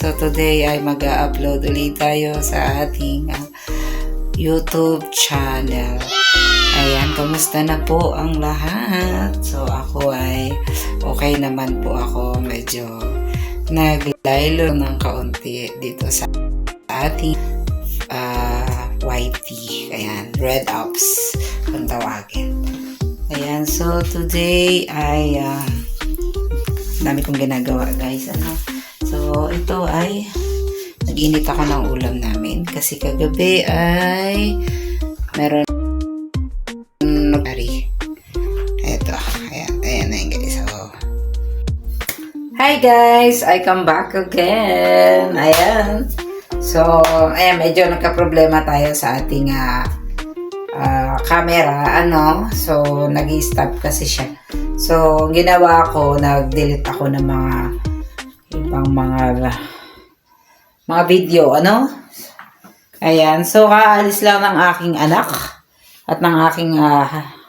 So today ay mag-upload ulit tayo sa ating YouTube channel. Ayan, kamusta na po ang lahat? So ako ay okay naman po ako. Medyo naglaylo ng kaunti dito sa ating YT. Ayan, Red Ops kung tawagin. Ayan, so today ay dami kong ginagawa guys. So ito ay nag-init ako ng ulam namin kasi kagabi ay meron nagari. Ito, ayan na yun guys. So, hi guys! I come back again. Ayan. So, ayan, medyo nagka-problema tayo sa ating camera, So, nag-stop kasi siya. So, ginawa ko, nag-delete ako ng mga ibang mga video, Ayan, so, kaalis lang ng aking anak at ng aking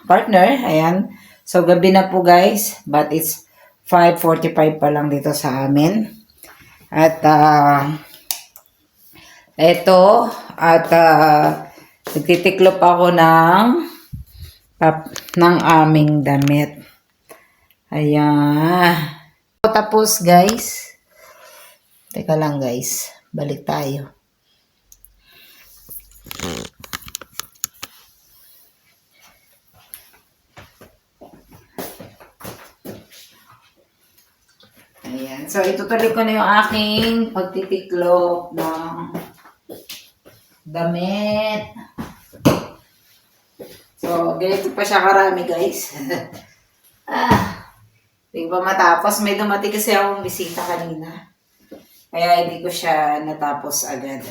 partner. Ayan. So, gabi na po guys, but it's 5:45 pa lang dito sa amin. At, nagtitiklop ako ng aming damit. Ayan. Tapos guys, teka lang guys, balik tayo. Ayan. So, itutuloy ko na yung aking pagtitiklop ng damit. So, ganito pa siya karami, guys. Hindi pa matapos. May dumating kasi akong bisita kanina. Kaya hindi ko siya natapos agad,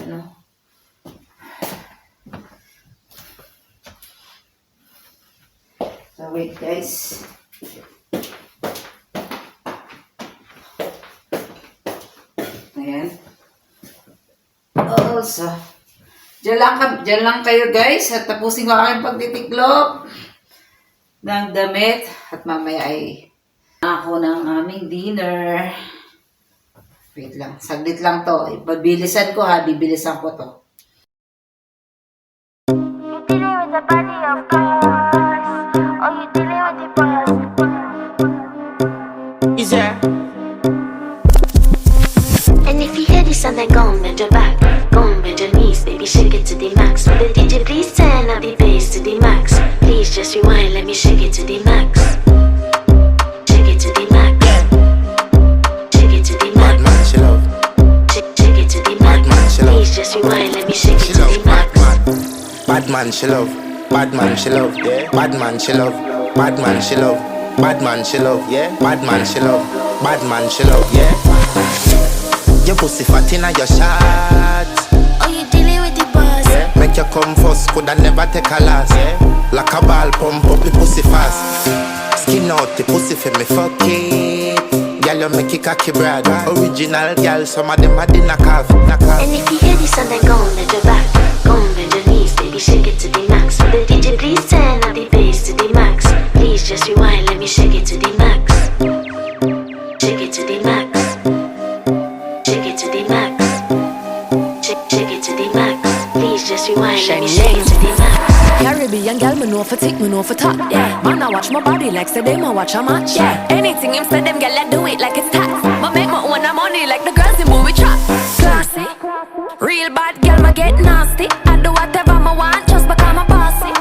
So, wait, guys. Ayan. So, dyan lang kayo guys at tapusin ko aking pagtitiklop ng damit at mamaya ay ako ng aming dinner. Wait lang, saglit lang to. Ipabilisan ko bibilisan ko to. You dealing with the body of course, or you dealing with the boss? Is there? And if you hear this sound, then go and bend your back, go and bend your knees, baby, shake it to the max. Will the DJ please turn up the bass to the max? Please just rewind, let me shake it to the max. Shake it to the max. Shake it to the max. Bad man, she love. Shake it to the max. Bad man, she love. Please just rewind, let me shake She it to love. the max. Bad man, she love. Bad man, she love. Yeah. Bad man, she love. Bad man, she love. Bad man, she love. Yeah. Bad man, she love. Bad man, she love. Yeah. Your pussy fat inna your shots. Oh, you dealing with the boss? Yeah. Make you come first, coulda never take a last. Yeah. Like a ball, pump up the pussy fast. Skin out the pussy for me, fuck it. Girl, you make it cocky brag. Original girl, some of them are the knockoff. And if you hear this sound, then go and bend your back, go and bend your knees, baby, shake it to the max. Will the DJ please turn up the bass to the max? Please just rewind, let me shake it to the max. Shake it to the max. Shake it to the max. Shake it to the max. Please just rewind, let me shake it to the max. Caribbean girl, me know for tick, me know for top. Yeah, man, I watch my body like say them, I watch a match. Yeah, anything him say them, girl, I do it like it's tax. But make my own money like the girls in movie trap. Classy, real bad girl, me get nasty. I do whatever I want just because I'm bossy.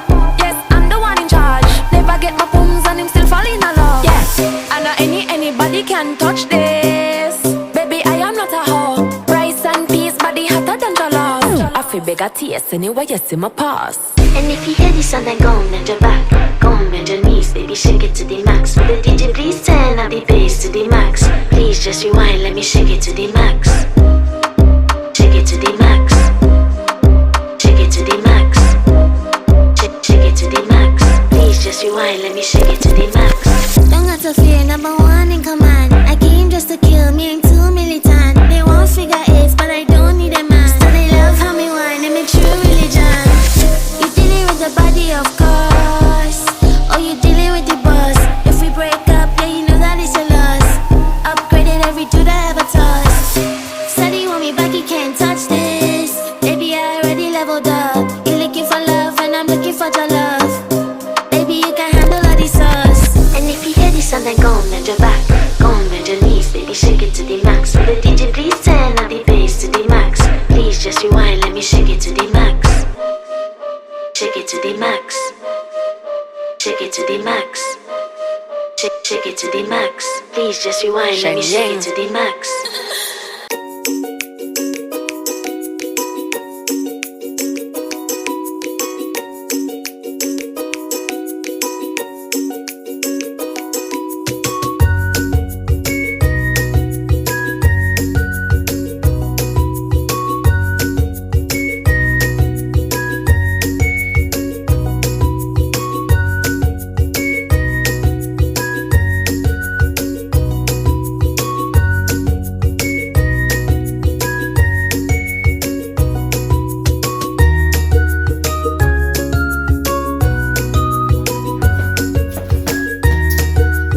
Yes, I'm the one in charge. Never get my pums and him still fall in love. Yes, I know anybody can touch this. Baby, I am not a hoe. Rice and peas, body hotter than jollof. I feel bigger taste anyway, you see my pass. And if you hear this sound, then go and bend your back, go and bend your knees, baby, shake it to the max. Will the DJ please turn up the bass to the max? Please just rewind, let me shake it to the max. Shake it to the max. Shake it to the max. Shake it to the max. Please just rewind, let me shake it to the max. Don't got to fear, number one in command. I came just to kill, me ain't too militant. They want figure eights, but I don't need a man. So they love how me whine and make true religion. You dealing with the body of course, or you dealing with the boss. If we break up, yeah, you know that it's a loss. Upgraded every dude I ever toss. the max. Shake it to the max. Please just rewind, let me shake it to the max.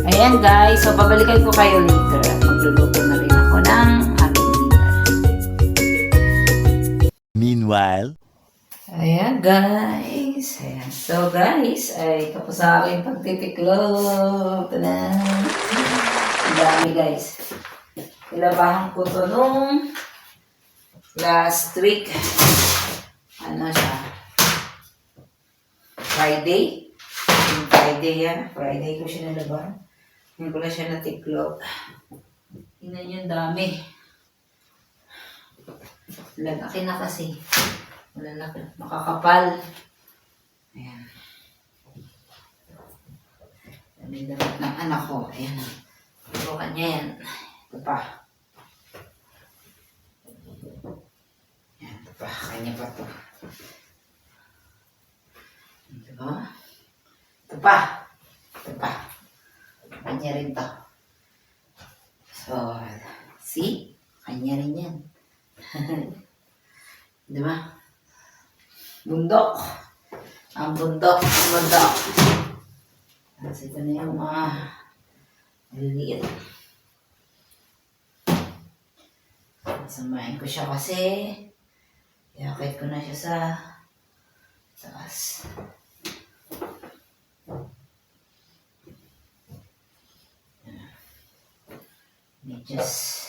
Ayan guys, so babalikan ko kayo later at magluluto na rin ako ng aking dinner. Meanwhile. Ayan guys. Ayan. So guys, ay tapos sa aking pagtitiklop. Ito na. Ang dami guys. Ilabahan ko to nung last week. Ano siya? Friday. Yung Friday yan. Friday ko siya nalabahan. Ngayon ko na siya natiklop. Tingnan yung dami. Lalaki na kasi. Lalaki. Makakapal. Ayan. Dami damit ng anak ko. Ayan. Turukan niya yan. Ito pa. Ayan. Ito pa. Kanya pa to. Ito pa. Ito pa. Ito pa. Kanya rin to. So, see? Kanya rin yan. Diba? Bundok. Ang bundok. Ang bundok. Kasi ito na yung mga maliliit. Samahin ko siya kasi iakit ko na siya sa taas. Medyas.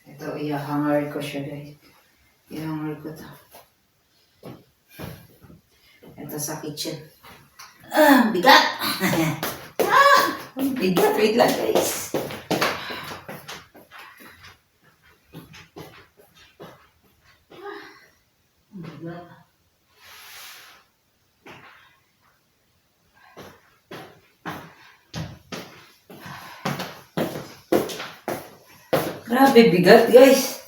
Ito, i-hanger ko siya guys. I-hanger ko to. Ito sa kitchen. Bigat! Bigat, wait lang guys. Grabe, bigat guys.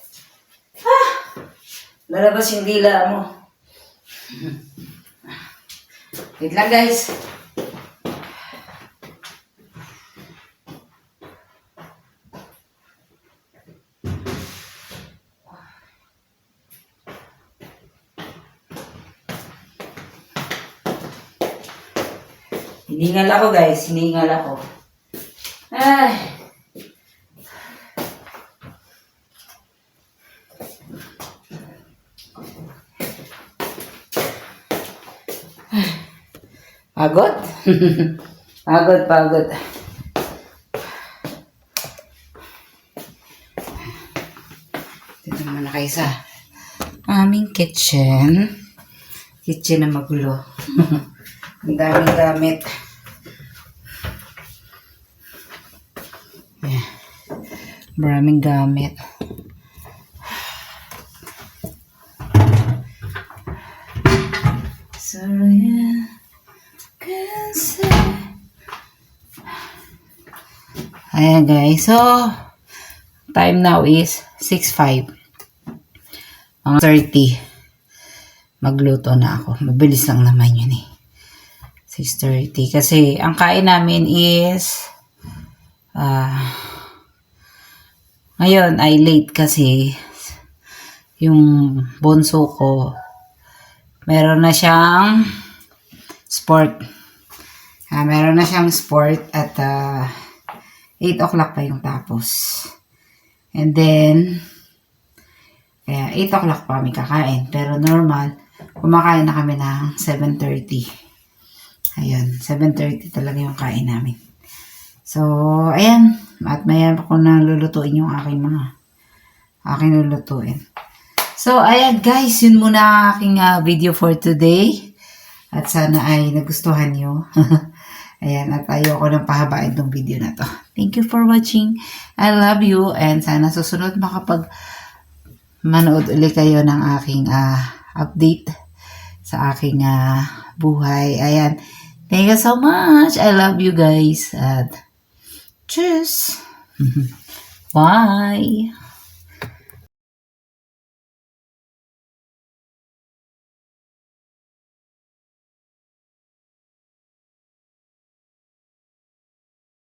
Lalabas yung dila mo. Wait lang guys. Hiningal ako guys, hiningal ako. Ay. Pagod? Pagod. Dito naman na kayo sa aming kitchen. Kitchen na magulo. Ang daming gamit. Yeah. Maraming gamit. So, yeah. Ayan guys. So, time now is 6:05. Ang 30. Magluto na ako. Mabilis lang naman yun eh. 6:30. Kasi, ang kain namin is ngayon ay late kasi yung bunso ko meron na siyang sport. Meron na siyang sport at 8 o'clock pa yung tapos. And then, kaya 8 o'clock pa kami kakain. Pero normal, kumakain na kami ng 7:30. Ayun, 7:30 talaga yung kain namin. So, ayan. At maya ako na lulutuin yung aking lulutuin. So, ayan guys. Yun muna ang aking video for today. At sana ay nagustuhan nyo. Ayan. At ayoko nang pahabain tong video na to. Thank you for watching. I love you. And sana susunod manood ulit kayo ng aking update sa aking buhay. Ayan. Thank you so much. I love you guys. At cheers. Bye.